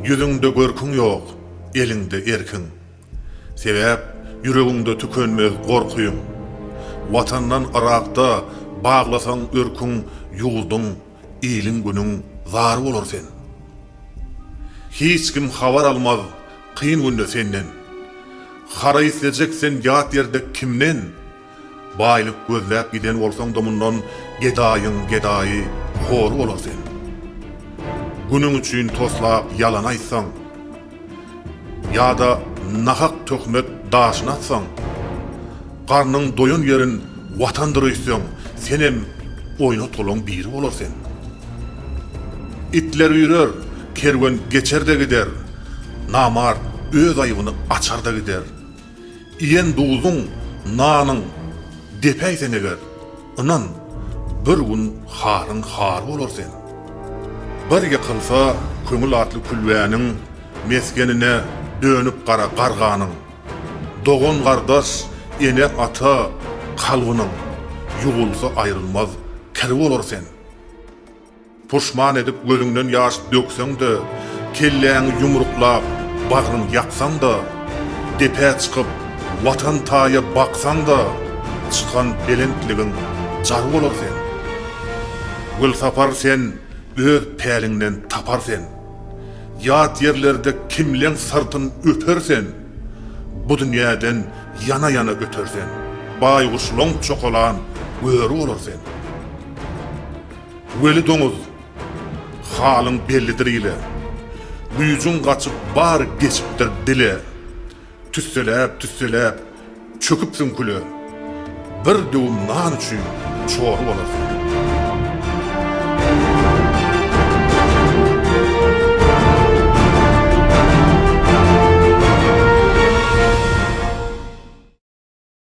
Yüzüňde görküň ýok, eliňde erkiň. Sebäp ýüregiňde tükenmez gorkuýum. Watandan Irakda baglasaň örküň, ýulduň, ýylyň günüň zary bolar sen. Hiç kim habar almaz kıyın günde senden. Hara isleceksen ýat ýerde kimden? Baýlyk gözläp giden bolsaň da mundan gedaýyň gedaýy hor bolar sen. Günüň üçin toslap yalan aýtsaň, ýa-da nahak töhmet daşyna atsaň, garnyň doýun ýerin watandyryýsaň, senem oýna tolan biri bolar sen. İtler ýürer, kerwen geçer de gider. Namar öz aýybyny açar da gider. Iýen duýduň, nanyň depäýsen eger, anan bir gün haryň har bolar sen. Birge kılsa köngül atly külbäniň meskenine dönüp gara garganyň. Dogon gardaş ene ata kalbynyň ýugulsa aýrylmaz keri bolar sen. Puşman edip gözüňden ýaş dökseň de, kelläňi ýumruklap bagryň ýaksaň da, depä çykyp watan taýa baksaň da, çykan belentligiň jar bolar sen. Gül sapar sen, öz päliňden tapar sen. Ýat ýerlerde kimleň sırtyn öpersen, bu dünýäden yana ötersen. Baýguşlaň çokolan öýri bolar sen. Weli doňuz, halyň bellidir ile. Güýjüň gaçyp bar geçipdir dile. Tüsseläp, çöküpsiň küle. Bir döwüm nan üçin çoğru bolar.